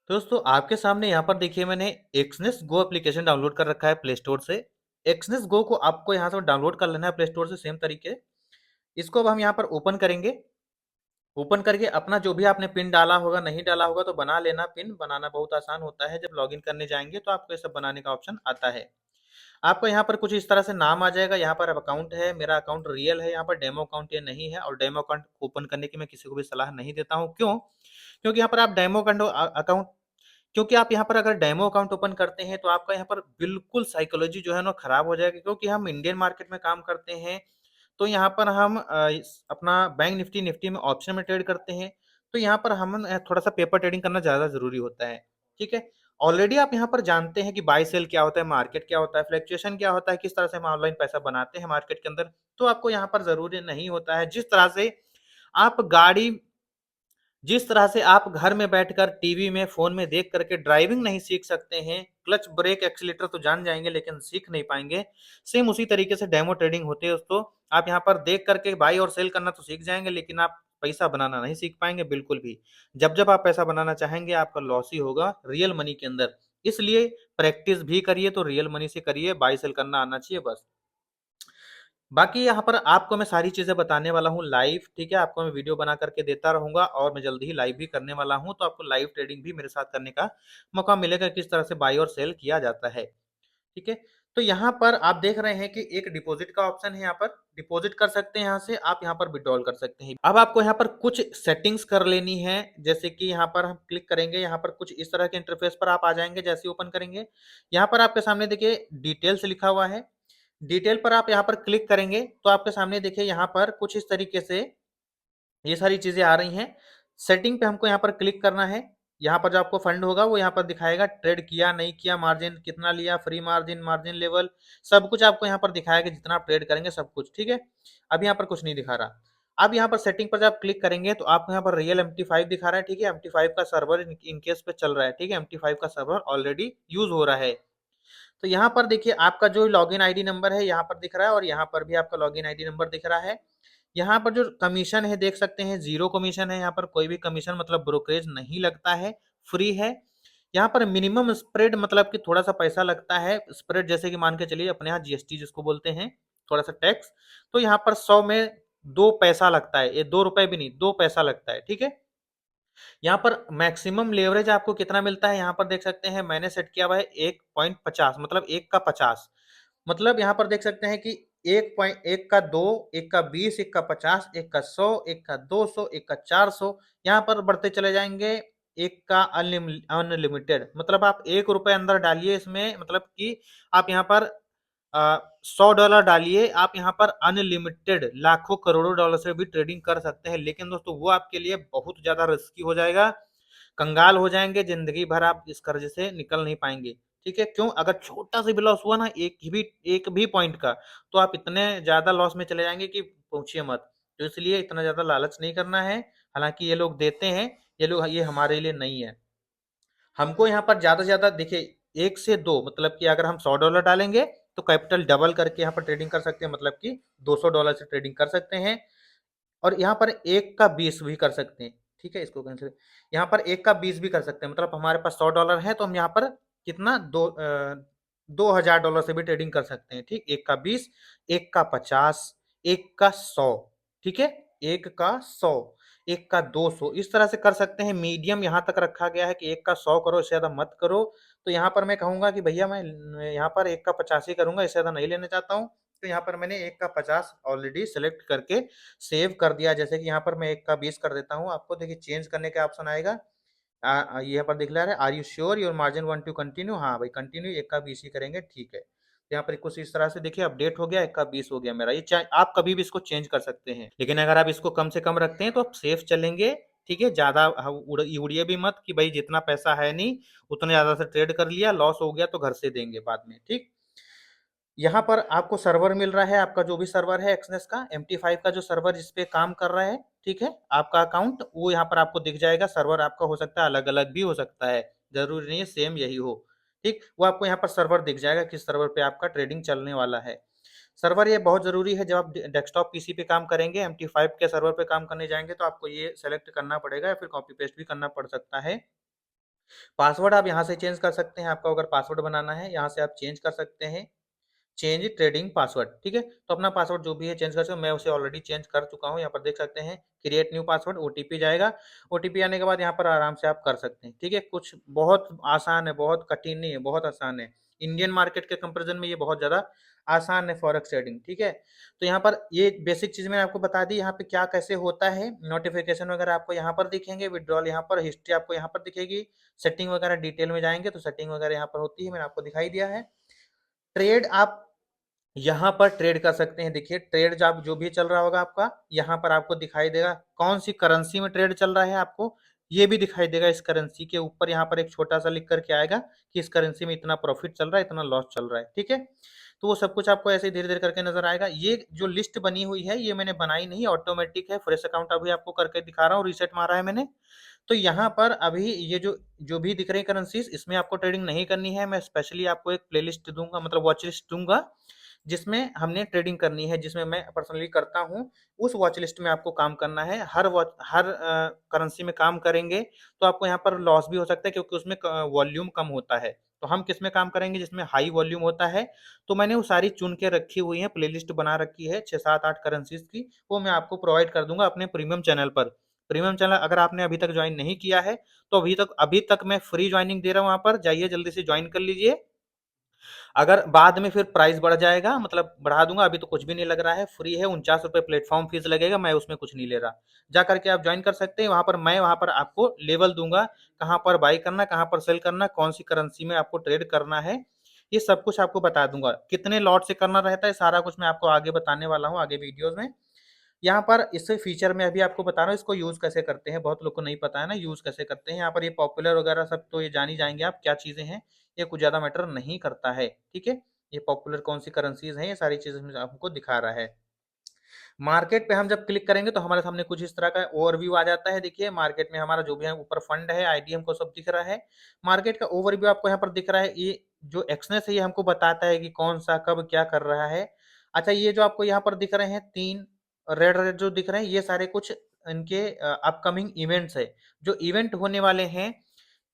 तो दोस्तों आपके सामने यहाँ पर देखिए मैंने एक्सनेस गो एप्लीकेशन डाउनलोड कर रखा है प्ले स्टोर से। एक्सनेस गो को आपको यहाँ से डाउनलोड कर लेना है प्ले स्टोर से सेम तरीके। इसको अब हम यहाँ पर ओपन करेंगे। ओपन करके अपना जो भी आपने पिन डाला होगा, नहीं डाला होगा तो बना लेना। पिन बनाना बहुत आसान होता है, जब लॉगिन करने जाएंगे तो आपको ये सब बनाने का ऑप्शन आता है। आपको यहाँ पर कुछ इस तरह से नाम आ जाएगा। यहाँ पर अब अकाउंट है, मेरा अकाउंट रियल है, यहाँ पर डेमो अकाउंट ये नहीं है। और डेमो अकाउंट ओपन करने की मैं किसी को भी सलाह नहीं देता हूँ। क्यों? क्योंकि यहाँ पर आप डेमो अकाउंट क्योंकि आप यहाँ पर अगर डेमो अकाउंट ओपन करते हैं तो आपका यहाँ पर बिल्कुल साइकोलॉजी जो है ना खराब हो जाएगी, क्योंकि हम इंडियन मार्केट में काम करते हैं। तो यहाँ पर हम अपना बैंक निफ्टी निफ्टी में ऑप्शन में ट्रेड करते हैं। तो यहाँ पर हम थोड़ा सा पेपर ट्रेडिंग करना ज़्यादा ज़रूरी होता है। ठीक है। ऑलरेडी आप यहाँ पर जानते हैं कि बाय सेल क्या होता है, मार्केट क्या होता है, फ्लक्चुएशन क्या होता है, किस तरह से हम ऑनलाइन पैसा बनाते हैं मार्केट के अंदर। तो आपको यहाँ पर ज़रूरी नहीं होता है। जिस तरह से आप घर में बैठकर टीवी में, फ़ोन में देख कर के ड्राइविंग नहीं सीख सकते हैं, क्लच, ब्रेक, एक्सीलेटर तो जान जाएँगे लेकिन सीख नहीं पाएँगे। सेम उसी तरीके से डेमो ट्रेडिंग होती है दोस्तों। आप यहाँ पर देख कर के बाय और सेल करना तो सीख जाएँगे, लेकिन आप पैसा बनाना नहीं सीख पाएँगे बिल्कुल भी। जब-जब आप पैसा बनाना चाहेंगे आपका लॉस ही होगा रियल मनी के अंदर। इसलिए प्रैक्टिस भी करिए तो रियल मनी से करिए, बाय सेल करना आना चाहिए बस। बाकी यहाँ पर आपको मैं सारी चीज़ें बताने वाला हूँ लाइव, ठीक है? आपको मैं वीडियो बना करके देता रहूँगा और मैं जल्दी ही लाइव भी करने वाला हूँ, तो आपको लाइव ट्रेडिंग भी मेरे साथ करने का मौका मिलेगा, किस तरह से बाय और सेल किया जाता है, ठीक है? तो यहाँ पर आप देख रहे हैं कि एक डिपॉज़िट का ऑप्शन है यहाँ पर, डिपॉज़िट कर सकते हैं यहाँ से, आप यहाँ पर विथड्रॉल कर सकते हैं। अब आपको यहाँ पर कुछ सेटिंग्स कर लेनी है, जैसे कि यहाँ पर हम क्लिक करेंगे, यहाँ पर कुछ इस तरह के इंटरफ़ेस पर आप आ जाएँगे जैसे ही ओपन करेंगे। यहाँ पर आपके सामने देखिए डिटेल्स लिखा हुआ है। डिटेल पर आप यहाँ पर क्लिक करेंगे तो आपके सामने देखिए यहाँ पर कुछ इस तरीके से ये सारी चीज़ें आ रही हैं। सेटिंग पे हमको यहाँ पर क्लिक करना है। यहाँ पर जो आपको फंड होगा वो यहाँ पर दिखाएगा, ट्रेड किया, नहीं किया, मार्जिन कितना लिया, फ्री मार्जिन, मार्जिन लेवल, सब कुछ आपको यहाँ पर दिखाएगा, जितना आप ट्रेड करेंगे सब कुछ, ठीक है? अब यहाँ पर कुछ नहीं दिखा रहा। अब यहाँ पर सेटिंग पर जब आप क्लिक करेंगे तो आपको यहाँ पर रियल MT5 दिखा रहा है, ठीक है? MT5 का सर्वर इन केस पे चल रहा है, ठीक है? MT5 का सर्वर ऑलरेडी यूज़ हो रहा है। तो यहाँ पर देखिए आपका जो लॉगिन आईडी नंबर है यहाँ पर दिख रहा है, और यहाँ पर भी आपका लॉगिन आईडी नंबर दिख रहा है। यहाँ पर जो कमीशन है देख सकते हैं, ज़ीरो कमीशन है। यहाँ पर कोई भी कमीशन मतलब ब्रोकरेज नहीं लगता है, फ्री है। यहाँ पर मिनिमम स्प्रेड मतलब कि थोड़ा-सा पैसा लगता है। स्प्रेड जैसे कि मान के चलिए अपने यहाँ जीएसटी जिसको बोलते हैं, थोड़ा-सा टैक्स। तो यहाँ पर 100 में 2 पैसा लगता है, ये 2 रुपए भी नहीं, 2 पैसा लगता है, ठीक है? यहाँ पर मैक्सिमम लेवरेज आपको कितना मिलता है, यहाँ पर देख सकते हैं मैंने सेट किया हुआ है 1.50, मतलब 1 का 50। मतलब यहाँ पर देख सकते हैं कि 1 का 2, 1 का 20, 1 का 50, 1 का 100, 1 का 200, 1 का 400, यहाँ पर बढ़ते चले जाएँगे। 1 का अनलिमिटेड, मतलब आप ₹1 अंदर डालिए इसमें, मतलब कि आप यहाँ पर $100 डालिए, आप यहाँ पर अनलिमिटेड लाखों करोड़ों डॉलर से भी ट्रेडिंग कर सकते हैं। लेकिन दोस्तों वो आपके लिए बहुत ज़्यादा रिस्की हो जाएगा, कंगाल हो जाएँगे, ज़िंदगी भर आप इस कर्ज़ से निकल नहीं पाएँगे, ठीक है? क्यों? अगर छोटा सा भी लॉस हुआ ना, एक भी पॉइंट का, तो आप इतने ज़्यादा लॉस में चले जाएँगे कि पूछिए मत। तो इसलिए इतना ज़्यादा लालच नहीं करना है। हालाँकि ये लोग देते हैं, ये हमारे लिए नहीं है। हमको यहाँ पर ज़्यादा से ज़्यादा देखिए 1 से 2, मतलब कि अगर हम $100 डालेंगे तो कैपिटल डबल करके यहाँ पर ट्रेडिंग कर सकते हैं, मतलब कि $200 से ट्रेडिंग कर सकते हैं। और यहाँ पर 1 का 20 भी कर सकते हैं, ठीक है? इसको कैंसिल, यहाँ पर 1 का 20 भी कर सकते हैं, मतलब हमारे पास $100 है तो हम यहाँ पर कितना $2000 से भी ट्रेडिंग कर सकते हैं, ठीक? 1 का 20, 1 का 50, 1 का 100, ठीक है? 1 का 100, 1 का 200, इस तरह से कर सकते हैं। मीडियम यहाँ तक रखा गया है कि 1 का 100 करो, इससे ज़्यादा मत करो। तो यहाँ पर मैं कहूँगा कि भैया मैं यहाँ पर 1 का 50 ही करूँगा, इससे ज़्यादा नहीं लेना चाहता हूँ। तो यहाँ पर मैंने 1 का 50 ऑलरेडी सेलेक्ट करके सेव कर दिया। जैसे कि यहाँ पर मैं 1 का 20 कर देता हूँ, आपको देखिए चेंज करने का ऑप्शन आएगा। यहाँ पर दिख रहा है, are you sure your margin want to continue? हाँ भाई कंटिन्यू, 1 का 20 ही करेंगे, ठीक है। तो यहाँ पर कुछ इस तरह से देखिए अपडेट हो गया, 1 का 20 हो गया मेरा। ये चा आप कभी भी इसको चेंज कर सकते हैं। लेकिन अगर आप इसको कम से कम रखते हैं तो आप सेफ चलेंगे, ठीक है? ज़्यादा उड़िए भी मत कि भाई जितना पैसा है नहीं, उतने ज़्यादा से ट्रेड कर लिया, लॉस हो गया तो घर से देंगे बाद में, ठीक? यहाँ पर आपको सर्वर मिल रहा है, आपका जो भी सर्वर है एक्सनेस का, MT5 का जो सर्वर जिस पे काम कर रहा है, ठीक है? आपका अकाउंट वो यहाँ पर आपको दिख जाएगा। सर्वर आपका हो सकता है अलग-अलग भी हो सकता है, ज़रूरी नहीं है सेम यही हो, ठीक? वो आपको यहाँ पर सर्वर दिख जाएगा, किस सर्वर पे आपका ट्रेडिंग चलने वाला है। सर्वर ये बहुत ज़रूरी है, जब आप डेस्कटॉप पीसी पे काम करेंगे, MT5 के सर्वर पे काम करने जाएँगे तो आपको ये सेलेक्ट करना पड़ेगा, या फिर कॉपी पेस्ट भी करना पड़ सकता है। पासवर्ड आप यहाँ से चेंज कर सकते हैं, आपका अगर पासवर्ड बनाना है यहाँ से आप चेंज कर सकते हैं, चेंज ट्रेडिंग पासवर्ड, ठीक है। तो अपना पासवर्ड जो भी है चेंज कर सकते हो, मैं उसे ऑलरेडी चेंज कर चुका हूँ, यहाँ पर देख सकते हैं क्रिएट न्यू पासवर्ड, ओटीपी जाएगा, ओटीपी आने के बाद यहाँ पर आराम से आप कर सकते हैं, ठीक है। कुछ बहुत आसान है, बहुत कठिन नहीं है, बहुत आसान है। इंडियन मार्केट के कंपेरिजन में ये बहुत ज़्यादा आसान है फॉरेक्स ट्रेडिंग, ठीक है। तो यहाँ पर ये बेसिक चीज़ मैंने आपको बता दी, यहाँ पे क्या कैसे होता है, नोटिफिकेशन वगैरह आपको यहाँ पर दिखेंगे, विड्रॉल यहाँ पर, हिस्ट्री आपको यहाँ पर दिखेगी, सेटिंग वगैरह डिटेल में जाएंगे तो सेटिंग वगैरह यहाँ पर होती है, मैंने आपको दिखाई दिया है। ट्रेड आप यहाँ पर ट्रेड कर सकते हैं, देखिए ट्रेड जब जो भी चल रहा होगा आपका यहाँ पर आपको दिखाई देगा, कौन सी करेंसी में ट्रेड चल रहा है आपको ये भी दिखाई देगा, इस करेंसी के ऊपर यहाँ पर एक छोटा सा लिख करके आएगा कि इस करेंसी में इतना प्रॉफिट चल रहा है, इतना लॉस चल रहा है, ठीक है। तो वो सब कुछ आपको ऐसे धीरे धीरे करके नजर आएगा। ये जो लिस्ट बनी हुई है ये मैंने बनाई नहीं, ऑटोमेटिक है, फ्रेश अकाउंट अभी आपको करके दिखा रहा हूँ, रीसेट मारा है मैंने। तो यहाँ पर अभी ये जो जो भी दिख रही है करेंसीज, इसमें आपको ट्रेडिंग नहीं करनी है, मैं स्पेशली आपको एक प्लेलिस्ट दूंगा, मतलब वॉच लिस्ट दूंगा, जिसमें हमने ट्रेडिंग करनी है, जिसमें मैं पर्सनली करता हूँ, उस वॉच लिस्ट में आपको काम करना है। हर करेंसी में काम करेंगे तो आपको यहाँ पर लॉस भी हो सकता है, क्योंकि उसमें वॉल्यूम कम होता है। तो हम किस में काम करेंगे, जिसमें हाई वॉल्यूम होता है। तो मैंने वो सारी चुन के रखी हुई है, प्लेलिस्ट बना रखी है 6 7 8 करेंसीज की, वो मैं आपको प्रोवाइड कर दूंगा अपने प्रीमियम चैनल पर। प्रीमियम चैनल अगर आपने अभी तक ज्वाइन नहीं किया है तो अभी तक मैं फ्री ज्वाइनिंग दे रहा हूँ, वहां पर जाइए जल्दी से ज्वाइन कर लीजिए। अगर बाद में फिर प्राइस बढ़ जाएगा, मतलब बढ़ा दूंगा, अभी तो कुछ भी नहीं लग रहा है, फ्री है, 49 रुपये प्लेटफॉर्म फीस लगेगा, मैं उसमें कुछ नहीं ले रहा। जा करके आप ज्वाइन कर सकते हैं, वहां पर आपको लेवल दूंगा, कहाँ पर बाई करना, कहाँ पर सेल करना, कौन सी करेंसी में आपको ट्रेड करना है, ये सब कुछ आपको बता दूंगा। कितने लॉट से करना रहता है सारा कुछ मैं आपको आगे बताने वाला हूँ, आगे वीडियोज में। यहाँ पर इस फीचर में अभी आपको बता रहा हूँ, इसको यूज कैसे करते हैं, बहुत लोग को नहीं पता है ना यूज कैसे करते हैं। यहाँ पर ये पॉपुलर वगैरह सब तो ये जान ही जाएंगे आप क्या चीजें हैं, ये कुछ ज्यादा मैटर नहीं करता है, ठीक है। ये पॉपुलर कौन सी करेंसीज हैं, ये सारी चीजें आपको दिखा रहा है। मार्केट पे हम जब क्लिक करेंगे तो हमारे सामने कुछ इस तरह का ओवरव्यू आ जाता है। देखिए मार्केट में हमारा जो भी है ऊपर फंड है, आईडीएम को सब दिख रहा है, मार्केट का ओवरव्यू आपको यहाँ पर दिख रहा है। ये जो एक्सनेस है ये हमको बताता है कि कौन सा कब क्या कर रहा है। अच्छा, ये जो आपको यहाँ पर दिख रहे हैं 3 रेड रेड जो दिख रहे हैं, ये सारे कुछ इनके अपकमिंग इवेंट्स है, जो इवेंट होने वाले हैं।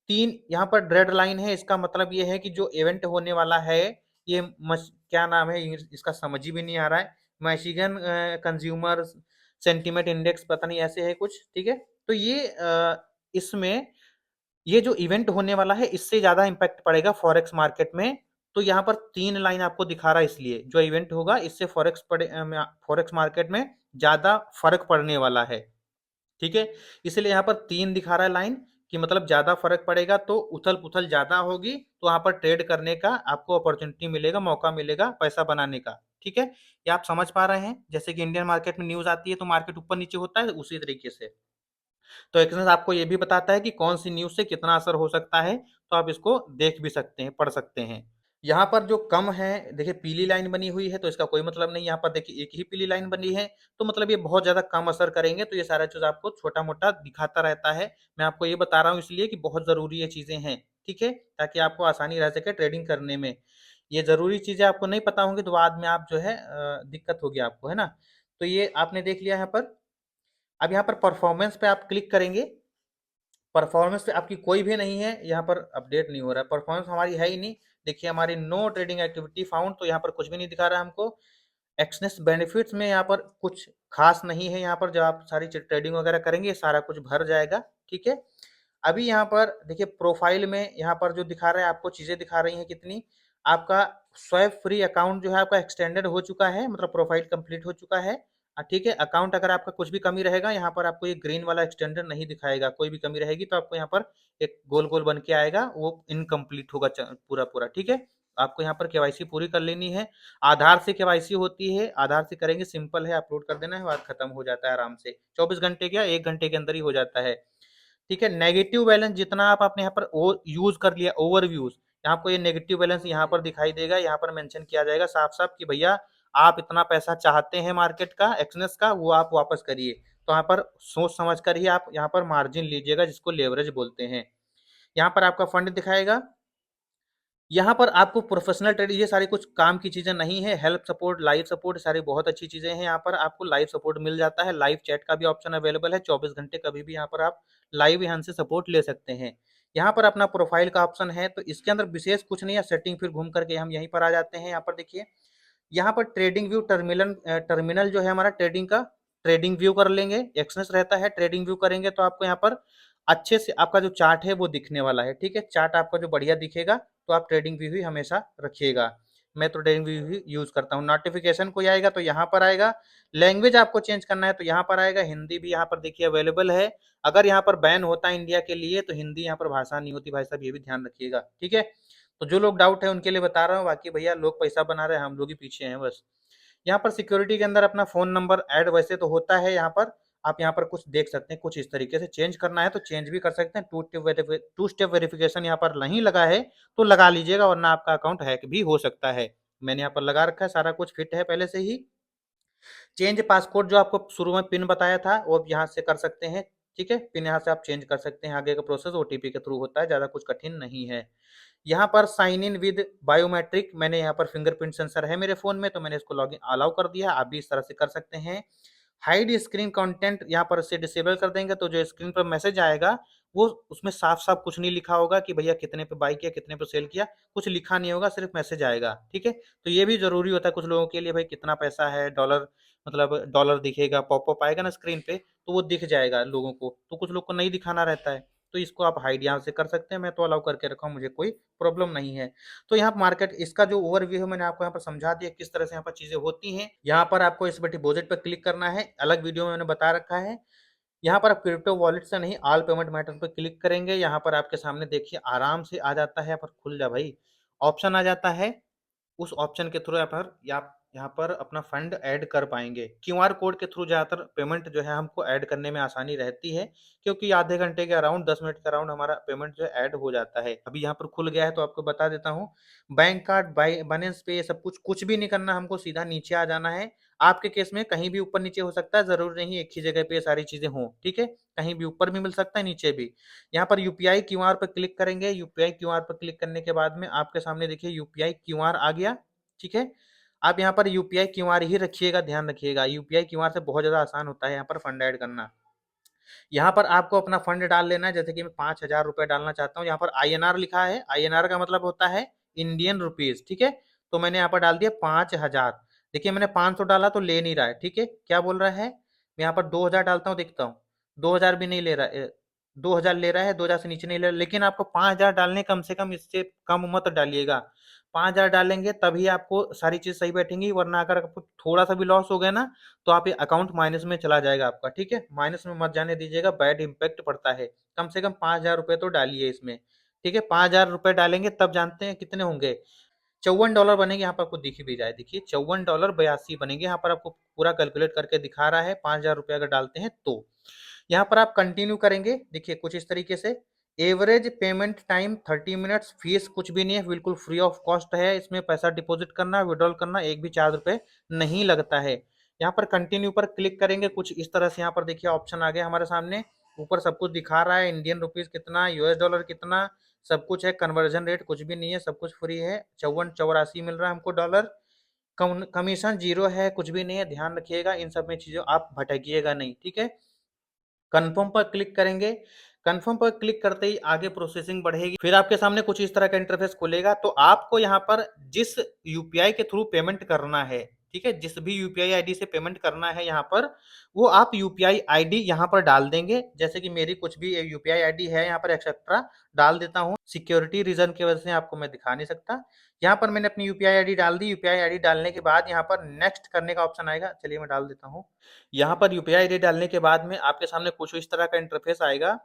3 यहाँ पर रेड लाइन है, इसका मतलब ये है कि जो इवेंट होने वाला है, ये क्या नाम है इसका समझ ही भी नहीं आ रहा है, मैशिगन कंज्यूमर सेंटीमेंट इंडेक्स पता नहीं ऐसे है कुछ, ठीक है। तो ये इसमें ये जो इवेंट होने वाला है इससे ज्यादा इम्पैक्ट पड़ेगा फॉरेक्स मार्केट में। तो यहाँ पर 3 लाइन आपको दिखा रहा है, इसलिए जो इवेंट होगा इससे फॉरेक्स मार्केट में ज्यादा फर्क पड़ने वाला है, ठीक है। इसलिए यहाँ पर 3 दिखा रहा है लाइन, कि मतलब ज्यादा फर्क पड़ेगा तो उथल पुथल ज्यादा होगी, तो वहां पर ट्रेड करने का आपको अपॉर्चुनिटी मिलेगा, मौका मिलेगा पैसा बनाने का, ठीक है। ये आप समझ पा रहे हैं, जैसे कि इंडियन मार्केट में न्यूज आती है तो मार्केट ऊपर नीचे होता है, उसी तरीके से। तो एक्सनेस आपको ये भी बताता है कि कौन सी न्यूज से कितना असर हो सकता है, तो आप इसको देख भी सकते हैं, पढ़ सकते हैं। यहाँ पर जो कम है, देखिए पीली लाइन बनी हुई है तो इसका कोई मतलब नहीं, यहाँ पर देखिए एक ही पीली लाइन बनी है, तो मतलब ये बहुत ज्यादा कम असर करेंगे। तो ये सारा चीज आपको छोटा मोटा दिखाता रहता है, मैं आपको ये बता रहा हूँ इसलिए कि बहुत जरूरी ये चीजें हैं, ठीक है, ताकि आपको आसानी रह सके ट्रेडिंग करने में। ये जरूरी चीजें आपको नहीं पता होंगी तो बाद में आप जो है दिक्कत होगी आपको, है ना। तो ये आपने देख लिया यहाँ पर। अब यहाँ पर परफॉर्मेंस पे आप क्लिक करेंगे, परफॉर्मेंस पे आपकी कोई भी नहीं है, यहाँ पर अपडेट नहीं हो रहा है, परफॉर्मेंस हमारी है ही नहीं। देखिए हमारी नो ट्रेडिंग एक्टिविटी फाउंड, तो यहाँ पर कुछ भी नहीं दिखा रहा है हमको। एक्सनेस बेनिफिट्स में यहाँ पर कुछ खास नहीं है, यहाँ पर जब आप सारी ट्रेडिंग वगैरह करेंगे सारा कुछ भर जाएगा, ठीक है। अभी यहाँ पर देखिए प्रोफाइल में यहाँ पर जो दिखा रहा है आपको चीजें दिखा रही हैं कितनी, आपका स्वैप फ्री अकाउंट जो है आपका एक्सटेंडेड हो चुका है, मतलब प्रोफाइल कंप्लीट हो चुका है। ठीक है, अकाउंट अगर आपका कुछ भी कमी रहेगा यहाँ पर आपको ये ग्रीन वाला एक्सटेंडेड नहीं दिखाएगा, कोई भी कमी रहेगी तो आपको यहाँ पर एक गोल गोल बन के आएगा, वो इनकम्प्लीट होगा पूरा पूरा, ठीक है। आपको यहाँ पर केवाईसी पूरी कर लेनी है, आधार से केवाईसी होती है, आधार से करेंगे, सिंपल है, अपलोड कर देना है, बात खत्म हो जाता है आराम से, 24 घंटे क्या 1 घंटे के अंदर ही हो जाता है, ठीक है। नेगेटिव बैलेंस जितना आपने यहाँ पर यूज कर लिया, ओवरव्यूज, आपको ये नेगेटिव बैलेंस यहाँ पर दिखाई देगा, यहाँ पर मेंशन किया जाएगा साफ साफ कि भैया आप इतना पैसा चाहते हैं मार्केट का, एक्सनेस का, वो आप वापस करिए। तो यहाँ पर सोच समझ कर ही आप यहाँ पर मार्जिन लीजिएगा, जिसको लेवरेज बोलते हैं। यहाँ पर आपका फंड दिखाएगा, यहाँ पर आपको प्रोफेशनल ट्रेड, ये सारी कुछ काम की चीजें नहीं है, हेल्प सपोर्ट, लाइव सपोर्ट, सारी बहुत अच्छी चीजें हैं। यहाँ पर आपको लाइव सपोर्ट मिल जाता है, लाइव चैट का भी ऑप्शन अवेलेबल है, 24 घंटे कभी भी यहाँ पर आप लाइव यहाँ से सपोर्ट ले सकते हैं। यहाँ पर अपना प्रोफाइल का ऑप्शन है, तो इसके अंदर विशेष कुछ नहीं है, सेटिंग फिर घूम करके हम यहीं पर आ जाते हैं। यहाँ पर देखिए, यहाँ पर ट्रेडिंग व्यू टर्मिनल जो है हमारा ट्रेडिंग का, ट्रेडिंग व्यू कर लेंगे, एक्सेस रहता है, ट्रेडिंग व्यू करेंगे तो आपको यहाँ पर अच्छे से आपका जो चार्ट है वो दिखने वाला है, ठीक है। चार्ट आपका जो बढ़िया दिखेगा तो आप ट्रेडिंग व्यू ही हमेशा रखिएगा। मैं तो ट्रेडिंग व्यू ही यूज करता हूँ। नोटिफिकेशन कोई आएगा तो यहाँ पर आएगा, लैंग्वेज आपको चेंज करना है तो यहाँ पर आएगा, हिंदी भी यहाँ पर देखिए अवेलेबल है। अगर यहाँ पर बैन होता है इंडिया के लिए तो हिंदी यहाँ पर भाषा नहीं होती भाई साहब, ये भी ध्यान रखिएगा, ठीक है। तो जो लोग डाउट है उनके लिए बता रहा हूँ, बाकी भैया लोग पैसा बना रहे हैं, हम लोग ही पीछे हैं बस। यहाँ पर सिक्योरिटी के अंदर अपना फोन नंबर ऐड वैसे तो होता है, यहाँ पर आप यहाँ पर कुछ देख सकते हैं, कुछ इस तरीके से चेंज करना है तो चेंज भी कर सकते हैं। टू स्टेप वेरिफिकेशन यहाँ पर नहीं लगा है तो लगा लीजिएगा, वरना आपका अकाउंट हैक भी हो सकता है। मैंने यहाँ पर लगा रखा है, सारा कुछ फिट है पहले से ही। चेंज पासकोड जो आपको शुरू में पिन बताया था वो आप यहाँ से कर सकते हैं, ठीक है। पिन यहाँ से आप चेंज कर सकते हैं, आगे का प्रोसेस ओटीपी के थ्रू होता है, ज़्यादा कुछ कठिन नहीं है। यहाँ पर साइन इन विद बायोमेट्रिक, मैंने यहाँ पर फिंगरप्रिंट सेंसर है मेरे फ़ोन में तो मैंने इसको लॉगिन अलाउ कर दिया, आप भी इस तरह से कर सकते हैं। हाइड स्क्रीन कंटेंट यहाँ पर से डिसेबल कर देंगे तो जो स्क्रीन पर मैसेज आएगा वो उसमें साफ-साफ कुछ नहीं लिखा होगा कि भैया कितने पे बाय किया, कितने पे सेल किया, कुछ लिखा नहीं होगा, सिर्फ मैसेज आएगा, ठीक है। तो ये भी ज़रूरी होता है कुछ लोगों के लिए, भाई कितना पैसा है, डॉलर मतलब डॉलर दिखेगा, पॉपअप आएगा ना स्क्रीन पे तो वो दिख जाएगा लोगों को, तो कुछ लोग को नहीं दिखाना रहता है। तो इसको आप हाइड यहाँ से कर सकते हैं, मैं तो अलाउ करके रखा हूँ, मुझे कोई प्रॉब्लम नहीं है। तो यहाँ मार्केट इसका जो ओवरव्यू है मैंने आपको यहाँ पर समझा दिया किस तरह से यहाँ पर चीज़ें होती हैं। यहाँ पर आपको इस पे डिपॉजिट पे क्लिक करना है, अलग वीडियो में मैंने बता रखा है। यहाँ पर आप क्रिप्टो वॉलेट से नहीं, ऑल पेमेंट मेथड पे क्लिक करेंगे, यहाँ पर आपके सामने देखिए आराम से आ जाता है, यहाँ पर खुल जा भाई, ऑप्शन आ जाता है। उस ऑप्शन के थ्रू आप यहाँ पर अपना फंड ऐड कर पाएंगे। क्यूआर कोड के थ्रू ज़्यादातर पेमेंट जो है हमको ऐड करने में आसानी रहती है, क्योंकि आधे घंटे के अराउंड 10 मिनट के अराउंड हमारा पेमेंट जो है ऐड हो जाता है। अभी यहाँ पर खुल गया है तो आपको बता देता हूँ। बैंक कार्ड, बाइनेंस पे, ये सब कुछ कुछ भी नहीं करना, हमको सीधा नीचे आ जाना है। आपके केस में कहीं भी ऊपर नीचे हो सकता है, जरूरी नहीं एक ही जगह पे ये सारी चीजें हों, ठीक है। कहीं भी ऊपर भी मिल सकता है, नीचे भी। यहाँ पर यूपीआई क्यूआर पर क्लिक करेंगे, यूपीआई क्यूआर पर क्लिक करने के बाद में आपके सामने देखिए यूपीआई क्यूआर आ गया, ठीक है। आप यहाँ पर यूपीआई क्यूआर ही रखिएगा, ध्यान रखिएगा, यूपीआई क्यूआर से बहुत ज़्यादा आसान होता है यहाँ पर फंड ऐड करना। यहाँ पर आपको अपना फंड डाल लेना है, जैसे कि मैं 5,000 रुपए डालना चाहता हूँ। यहाँ पर आईएनआर लिखा है, आईएनआर का मतलब होता है इंडियन रुपीज, ठीक है। तो मैंने यहाँ पर डाल दिया 5,000। देखिए मैंने 500 डाला तो ले नहीं रहा है, ठीक है। क्या बोल रहा है, मैं यहाँ पर 2,000 डालता हूँ, देखता हूँ 2,000 भी नहीं ले रहा है, 2,000 ले रहा है, 2,000 से नीचे नहीं ले रहा, लेकिन आपको 5,000 डालने, कम से कम इससे कम मत डालिएगा। 5,000 डालेंगे तभी आपको सारी चीज सही बैठेंगी, वरना अगर आपको थोड़ा सा भी लॉस हो गया ना तो आप ये अकाउंट माइनस में चला जाएगा आपका, ठीक है। माइनस में मत जाने दीजिएगा, बैड इम्पैक्ट पड़ता है। कम से कम 5,000 रुपए तो डालिए इसमें, ठीक है। 5,000 रुपए डालेंगे तब जानते हैं कितने होंगे, $54 बनेंगे। यहाँ पर आपको दिख भी जाए, देखिए $54.82 बनेंगे। यहाँ पर आपको पूरा कैलकुलेट करके दिखा रहा है, 5,000 रुपये अगर डालते हैं तो। यहाँ पर आप कंटिन्यू करेंगे, देखिए कुछ इस तरीके से। Average payment time 30 minutes, fees कुछ भी नहीं है, बिल्कुल फ्री ऑफ कॉस्ट है। इसमें पैसा डिपॉजिट करना, विड्रॉल करना, एक भी ₹4 नहीं लगता है। यहाँ पर कंटिन्यू पर क्लिक करेंगे, कुछ इस तरह से यहाँ पर देखिए ऑप्शन आ गया हमारे सामने। ऊपर सब कुछ दिखा रहा है, इंडियन रुपीज कितना, यूएस डॉलर कितना, सब कुछ है। कन्वर्जन रेट कुछ भी नहीं है, सब कुछ फ्री है। 5484 मिल रहा है हमको डॉलर। कमीशन जीरो है, कुछ भी नहीं है, ध्यान रखिएगा इन सब में चीजों आप भटकिएगा नहीं, ठीक है। कन्फर्म पर क्लिक करेंगे, कन्फर्म पर क्लिक करते ही आगे प्रोसेसिंग बढ़ेगी, फिर आपके सामने कुछ इस तरह का इंटरफेस खुलेगा। तो आपको यहाँ पर जिस यूपीआई के थ्रू पेमेंट करना है, ठीक है, जिस भी यूपीआई आईडी से पेमेंट करना है यहाँ पर, वो आप यूपीआई आईडी यहाँ पर डाल देंगे। जैसे कि मेरी कुछ भी यूपीआई आईडी है यहाँ पर, एक्सेट्रा डाल देता हूँ। सिक्योरिटी रीजन की वजह से आपको मैं दिखा नहीं सकता। यहाँ पर मैंने अपनी यूपीआई आईडी डाल दी। यूपीआई आईडी डालने के बाद यहाँ पर नेक्स्ट करने का ऑप्शन आएगा, चलिए मैं डाल देता हूँ। यहाँ पर यूपीआई आईडी डालने के बाद में आपके सामने कुछ इस तरह का इंटरफेस आएगा।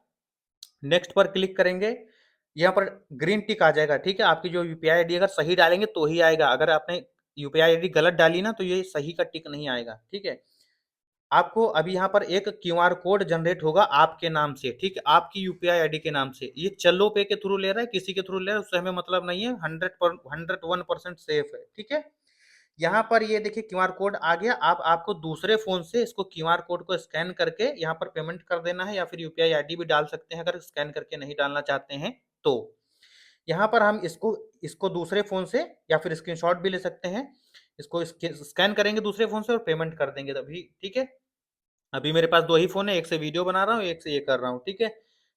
नेक्स्ट पर क्लिक करेंगे, यहाँ पर ग्रीन टिक आ जाएगा, ठीक है। आपकी जो यूपीआई आईडी अगर सही डालेंगे तो ही आएगा, अगर आपने यूपीआई आईडी गलत डाली ना तो ये सही का टिक नहीं आएगा, ठीक है। आपको अभी यहाँ पर एक क्यूआर कोड जनरेट होगा आपके नाम से, ठीक है, आपकी यूपीआई आईडी के नाम से। ये चलो पे के थ्रू ले रहा है, किसी के थ्रू ले रहा है, उससे हमें मतलब नहीं है। 101% सेफ है, ठीक है। यहाँ पर ये देखिए क्यूआर कोड आ गया। आप आपको दूसरे फोन से इसको क्यूआर कोड को स्कैन करके यहाँ पर पेमेंट कर देना है, या फिर यूपीआई आईडी भी डाल सकते हैं अगर स्कैन करके नहीं डालना चाहते हैं तो। यहाँ पर हम इसको इसको दूसरे फोन से या फिर स्क्रीनशॉट भी ले सकते हैं। इसको स्कैन करेंगे दूसरे फोन से और पेमेंट कर देंगे तभी, ठीक है। अभी मेरे पास दो ही फोन है, एक से वीडियो बना रहा हूँ, एक से ये कर रहा हूँ, ठीक है।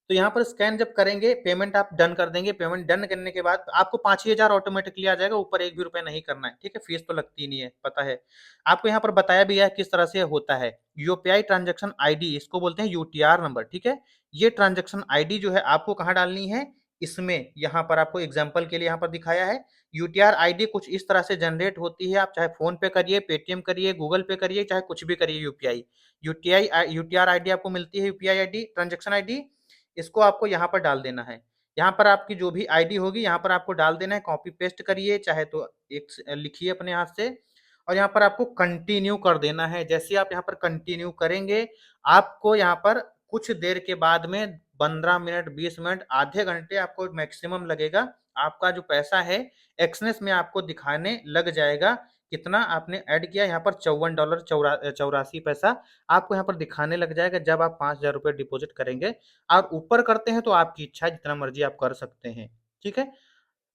तो यहाँ पर स्कैन जब करेंगे, पेमेंट आप डन कर देंगे। पेमेंट डन करने के बाद आपको 5,000 ऑटोमेटिकली आ जाएगा, ऊपर 1 भी रुपया नहीं करना है, ठीक है? फीस तो लगती नहीं है, पता है। आपको यहाँ पर बताया भी है किस तरह से होता है। यूपीआई ट्रांजैक्शन आईडी, इसको बोलते हैं यूटीआर नंबर, ठीक है? ये ट्रांजैक्शन आईडी जो है आपको कहाँ डालनी है? इसमें, यहाँ पर आपको एग्जाम्पल के लिए यहाँ पर दिखाया है। यूटीआर आईडी कुछ इस तरह से जनरेट होती है, आप चाहे फ़ोन पे करिए, पेटीएम करिए, गूगल पे करिए, चाहे कुछ भी करिए यूपीआई। यूटीआर आईडी आपको मिलती है, यूपीआई आईडी, ट्रांजैक्शन आईडी, इसको आपको यहाँ पर डाल देना है। यहाँ पर आपकी जो भी आईडी होगी यहाँ पर आपको डाल देना है, कॉपी पेस्ट करिए, चाहे तो एक लिखिए अपने हाथ से, और यहाँ पर आपको कंटिन्यू कर देना है। जैसे आप यहाँ पर कंटिन्यू करेंगे, आपको यहाँ पर कुछ देर के बाद में 15 मिनट, 20 मिनट, आधे घंटे आपको मैक्सिमम लगेगा, आपका जो पैसा है एक्सनेस में आपको दिखाने लग जाएगा। कितना आपने ऐड किया, यहाँ पर $54.84 आपको यहाँ पर दिखाने लग जाएगा जब आप 5,000 रुपये डिपॉजिट करेंगे। और ऊपर करते हैं तो आपकी इच्छा है, जितना मर्जी आप कर सकते हैं, ठीक है?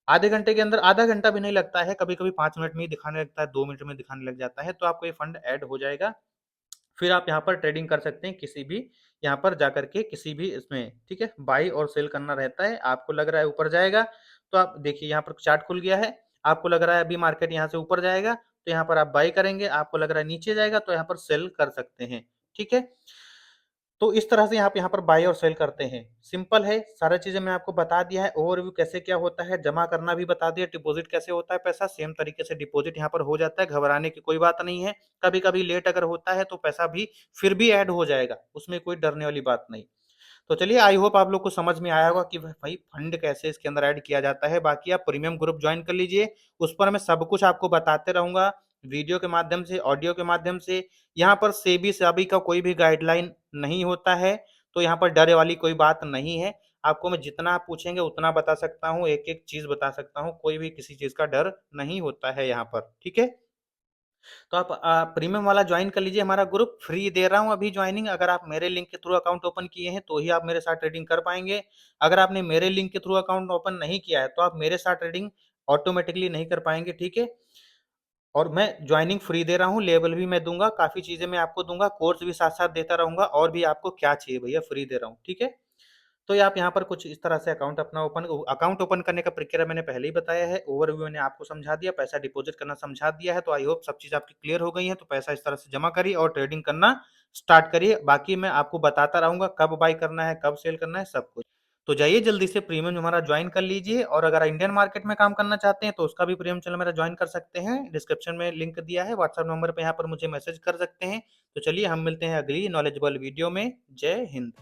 आधे घंटे के अंदर, आधा घंटा भी नहीं लगता है, कभी-कभी 5 मिनट में ही दिखाने लगता है, 2 मिनट में दिखाने लग जाता है, तो आपको ये फंड ऐड हो जाएगा। फिर आप यहाँ पर ट्रेडिंग कर सकते हैं, किसी भी यहाँ पर जाकर के किसी भी इसमें, ठीक है? बाई और सेल करना रहता है। आपको लग रहा है ऊपर जाएगा, तो आप देखिए यहाँ पर चार्ट खुल गया है, आपको लग रहा है अभी मार्केट यहाँ से ऊपर जाएगा, तो यहाँ पर आप बाई करेंगे, आपको लग रहा है नीचे जाएगा, तो यहाँ पर सेल कर सकते हैं, ठीक है? तो इस तरह से आप यहाँ पर बाय और सेल करते हैं। सिंपल है, सारी चीज़ें मैं आपको बता दिया है, ओवरव्यू कैसे क्या होता है, जमा करना भी बता दिया, डिपॉज़िट कैसे होता है पैसा, सेम तरीके से डिपॉज़िट यहाँ पर हो जाता है, घबराने की कोई बात नहीं है। कभी-कभी लेट अगर होता है तो पैसा भी फिर भी ऐड हो जाएगा, उसमें कोई डरने वाली बात नहीं। तो चलिए, आई होप आप लोग को समझ में आया होगा कि भाई फंड कैसे इसके अंदर ऐड किया जाता है। बाकी आप प्रीमियम ग्रुप ज्वाइन कर लीजिए, उस पर मैं सब कुछ आपको बताते रहूँगा, वीडियो के माध्यम से, ऑडियो के माध्यम से। यहाँ पर सेबी का कोई भी गाइडलाइन नहीं होता है, तो यहाँ पर डर वाली कोई बात नहीं है। आपको मैं जितना आप पूछेंगे उतना बता सकता हूँ, एक-एक चीज़ बता सकता हूँ, कोई भी किसी चीज़ का डर नहीं होता है यहाँ पर, ठीक है? तो आप प्रीमियम वाला ज्वाइन कर लीजिए, हमारा ग्रुप फ्री दे रहा हूँ अभी ज्वाइनिंग। अगर आप मेरे लिंक के थ्रू अकाउंट ओपन किए हैं तो ही आप मेरे साथ ट्रेडिंग कर पाएँगे। अगर आपने मेरे लिंक के थ्रू अकाउंट ओपन नहीं किया है तो आप मेरे साथ ट्रेडिंग ऑटोमेटिकली नहीं कर पाएँगे, ठीक है? और मैं ज्वाइनिंग फ्री दे रहा हूँ, लेवल भी मैं दूँगा, काफ़ी चीज़ें मैं आपको दूँगा, कोर्स भी साथ-साथ देता रहूँगा, और भी आपको क्या चाहिए भैया, फ्री दे रहा हूँ, ठीक है? तो ये आप यहाँ पर कुछ इस तरह से अकाउंट ओपन करने का प्रक्रिया मैंने पहले ही बताया है, ओवरव्यू मैंने आपको समझा दिया, पैसा डिपॉज़िट करना समझा दिया है, तो आई होप सब चीज़ आपकी क्लियर हो गई है, तो पैसा इस तरह से जमा करिए और ट्रेडिंग करना स्टार्ट करिए। बाकी मैं आपको बताता रहूँगा कब बाय करना है, कब सेल करना है, सब कुछ। तो जाइए जल्दी से प्रीमियम हमारा जॉइन कर लीजिए, और अगर इंडियन मार्केट में काम करना चाहते हैं तो उसका भी प्रीमियम चैनल मेरा जॉइन कर सकते हैं। डिस्क्रिप्शन में लिंक दिया है, व्हाट्सएप नंबर पे यहाँ पर मुझे मैसेज कर सकते हैं। तो चलिए हम मिलते हैं अगली नॉलेजेबल वीडियो में। जय हिंद।